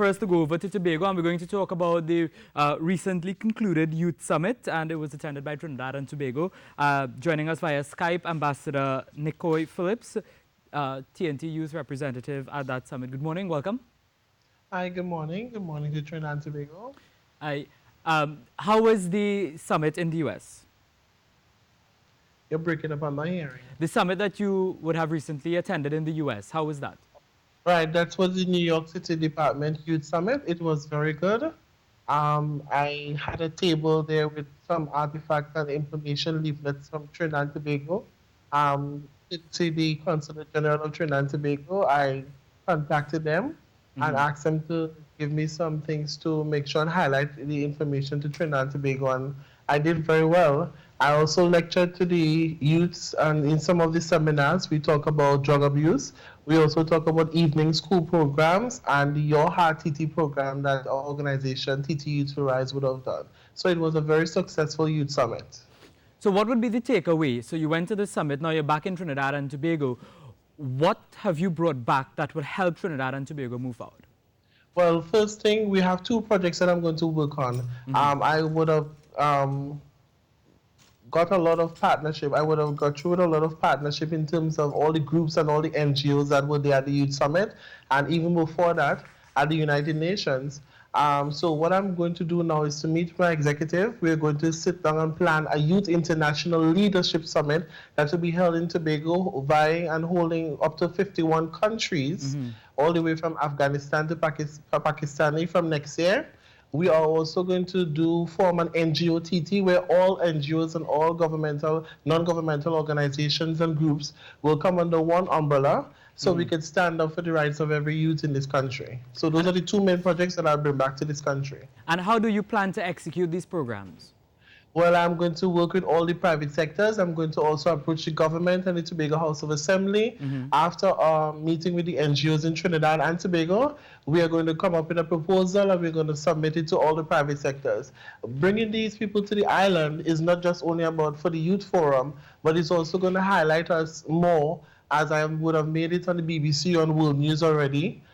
for us to go over to Tobago, and we're going to talk about the recently concluded Youth Summit, and it was attended by Trinidad and Tobago. Joining us via Skype, Ambassador Nikocy Phillips, TNT Youth Representative at that summit. Good morning, welcome. Hi, good morning. Good morning to Trinidad and Tobago. Hi. How was the summit in the U.S.? You're breaking up on my hearing. The summit that you would have recently attended in the U.S., how was that? Right, that was the New York City Department Youth Summit. It was very good. I had a table there with some artifacts and information leaflets from Trinidad and Tobago. To the Consulate General of Trinidad and Tobago, I contacted them and asked them to give me some things to make sure and highlight the information to Trinidad and Tobago, and I did very well. I also lectured to the youths, and in some of the seminars, we talk about drug abuse. We also talk about evening school programs and the Your Heart TT program that our organization, TT Youth for Rise, would have done. So it was a very successful youth summit. So what would be the takeaway? So you went to the summit, now you're back in Trinidad and Tobago. What have you brought back that will help Trinidad and Tobago move forward? Well, first thing, we have 2 projects that I'm going to work on. I would have got a lot of partnership. I would have got through a lot of partnership in terms of all the groups and all the NGOs that were there at the Youth Summit, and even before that at the United Nations. So what I'm going to do now is to meet my executive. We're going to sit down and plan a Youth International Leadership Summit that will be held in Tobago, vying and holding up to 51 countries, all the way from Afghanistan to Pakistan from next year. We are also going to form an NGO TT where all NGOs and all governmental, non-governmental organizations and groups will come under one umbrella, so we can stand up for the rights of every youth in this country. So those are the 2 main projects that I'll bring back to this country. And how do you plan to execute these programs? Well, I'm going to work with all the private sectors. I'm going to also approach the government and the Tobago House of Assembly. After meeting with the NGOs in Trinidad and Tobago, we are going to come up with a proposal and we're going to submit it to all the private sectors. Bringing these people to the island is not just only about for the Youth Forum, but it's also going to highlight us more, as I would have made it on the BBC on World News already.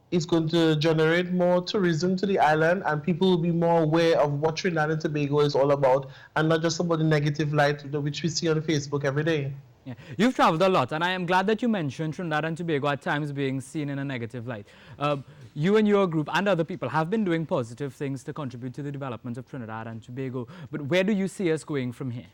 It's going to generate more tourism to the island, and people will be more aware of what Trinidad and Tobago is all about, and not just about the negative light which we see on Facebook every day. Yeah. You've traveled a lot, and I am glad that you mentioned Trinidad and Tobago at times being seen in a negative light. You and your group and other people have been doing positive things to contribute to the development of Trinidad and Tobago, but where do you see us going from here?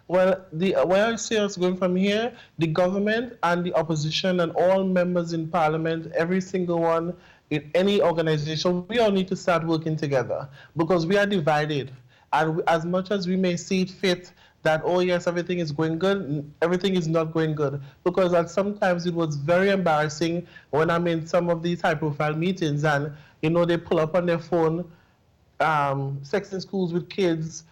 Well, where I see us going from here, the government and the opposition and all members in parliament, every single one in any organization, we all need to start working together, because we are divided. And as much as we may see it fit that, oh yes, everything is going good, everything is not going good. Because sometimes it was very embarrassing when I'm in some of these high-profile meetings and, they pull up on their phone, sex in schools with kids,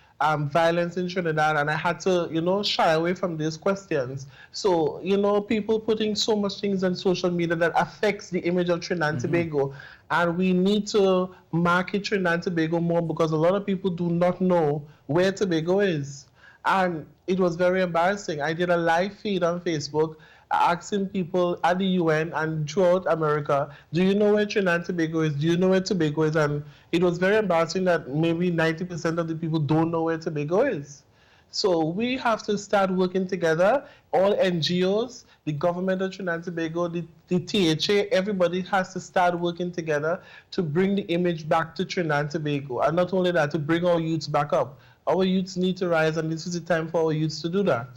violence in Trinidad, and I had to, shy away from these questions. So, people putting so much things on social media that affects the image of Trinidad and Tobago. And we need to market Trinidad and Tobago more, because a lot of people do not know where Tobago is. And it was very embarrassing. I did a live feed on Facebook asking people at the UN and throughout America, do you know where Trinidad and Tobago is? Do you know where Tobago is? And it was very embarrassing that maybe 90% of the people don't know where Tobago is. So we have to start working together, all NGOs, the government of Trinidad and Tobago, the THA, everybody has to start working together to bring the image back to Trinidad and Tobago. And not only that, to bring our youths back up. Our youths need to rise, and this is the time for our youths to do that.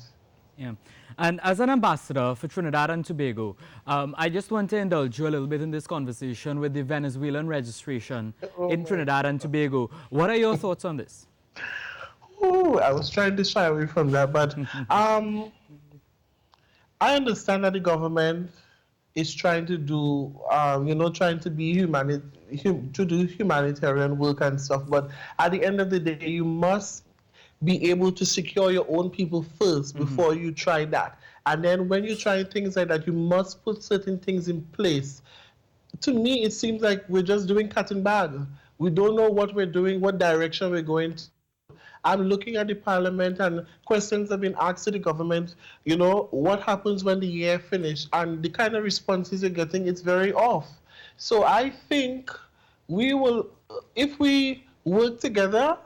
Yeah. And as an ambassador for Trinidad and Tobago, I just want to indulge you a little bit in this conversation with the Venezuelan registration in Trinidad and Tobago. What are your thoughts on this? Oh, I was trying to shy away from that, but I understand that the government is trying to do, trying to be to do humanitarian work and stuff. But at the end of the day, you must be able to secure your own people first before you try that. And then when you try things like that, you must put certain things in place. To me, it seems like we're just doing cat and bag. We don't know what we're doing, what direction we're going to. I'm looking at the parliament, and questions have been asked to the government, what happens when the year finishes? And the kind of responses you're getting, it's very off. So I think we will, if we work together,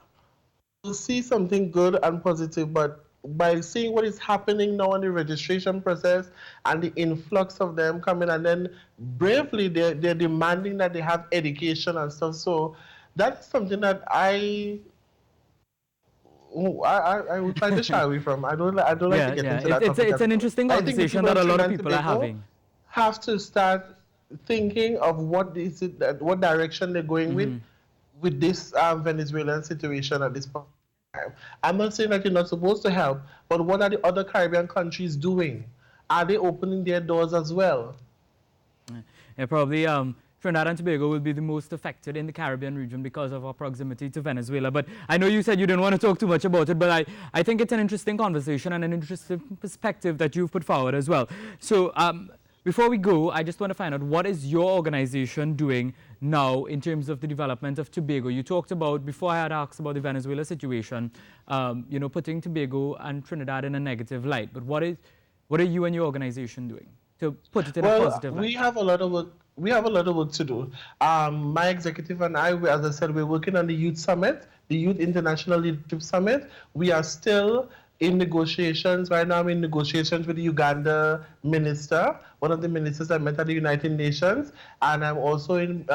we'll see something good and positive. But by seeing what is happening now in the registration process and the influx of them coming, and then bravely they're demanding that they have education and stuff. So that's something that I will try to shy away from. I don't like to Yeah, get yeah. into that topic It's at an all. interesting I think the conversation people that of a lot of Trinidad and people are Tobago having. have to start thinking of what is it that what direction they're going with this Venezuelan situation at this point in time. I'm not saying that you're not supposed to help, but what are the other Caribbean countries doing? Are they opening their doors as well? Yeah, probably Trinidad and Tobago will be the most affected in the Caribbean region because of our proximity to Venezuela. But I know you said you didn't want to talk too much about it, but I think it's an interesting conversation and an interesting perspective that you've put forward as well. So before we go, I just want to find out, what is your organization doing now in terms of the development of Tobago? You talked about, before I had asked about the Venezuela situation, you know, putting Tobago and Trinidad in a negative light. But what are you and your organization doing to put it in a Well, positive we light? have a lot of work. We have a lot of work to do. My executive and I, as I said, we're working on the Youth Summit, the Youth International Leadership Summit. We are still in negotiations. Right now, I'm in negotiations with the Uganda minister, one of the ministers I met at the United Nations, and I'm also in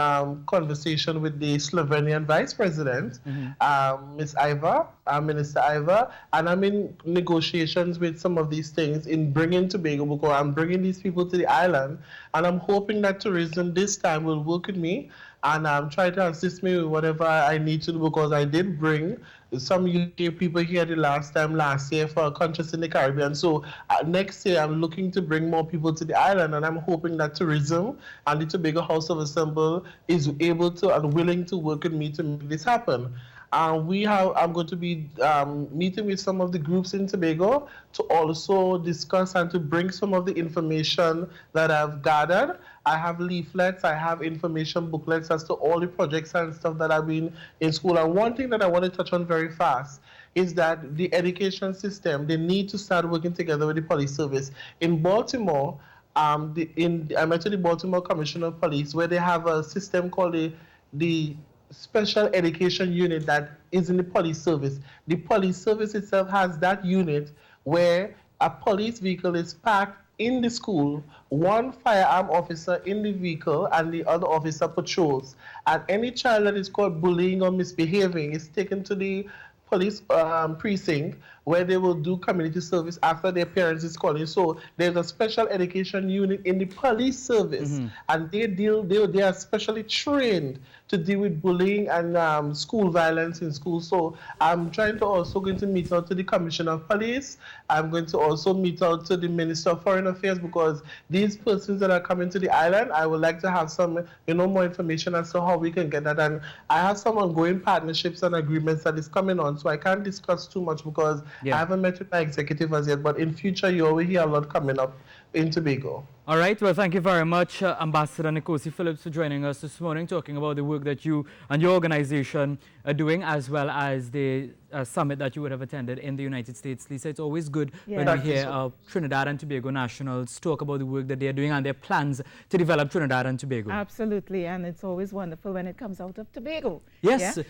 conversation with the Slovenian Vice President, Ms. Iva, Minister Iva, and I'm in negotiations with some of these things in bringing Tobago, because I'm bringing these people to the island, and I'm hoping that tourism this time will work with me and try to assist me with whatever I need to do, because I did bring some UK people here the last year for countries in the Caribbean. So next year I'm looking to bring more people to the island, and I'm hoping that tourism and the Tobago House of Assembly is able to and willing to work with me to make this happen. I'm going to be meeting with some of the groups in Tobago to also discuss and to bring some of the information that I've gathered. I have leaflets, I have information booklets as to all the projects and stuff that I've been in school. And one thing that I want to touch on very fast is that the education system, they need to start working together with the police service. In Baltimore, I'm actually Baltimore Commissioner of Police, where they have a system called the special education unit that is in the police service. The police service itself has that unit where a police vehicle is parked in the school, one firearm officer in the vehicle, and the other officer patrols. And any child that is caught bullying or misbehaving is taken to the police precinct, where they will do community service after their parents is calling. So there's a special education unit in the police service, and they are specially trained to deal with bullying and school violence in school. So I'm trying to also going to meet out to the Commissioner of Police. I'm going to also meet out to the Minister of Foreign Affairs, because these persons that are coming to the island, I would like to have some, more information as to how we can get that. And I have some ongoing partnerships and agreements that is coming on, so I can't discuss too much because I Yeah. haven't met with my executive as yet. But in future, you will hear a lot coming up in Tobago. All right. Well, thank you very much, Ambassador Nikocy Phillips, for joining us this morning, talking about the work that you and your organization are doing, as well as the summit that you would have attended in the United States. Lisa, it's always good when we hear Trinidad and Tobago nationals talk about the work that they're doing and their plans to develop Trinidad and Tobago. Absolutely, and it's always wonderful when it comes out of Tobago. Yes. Yeah?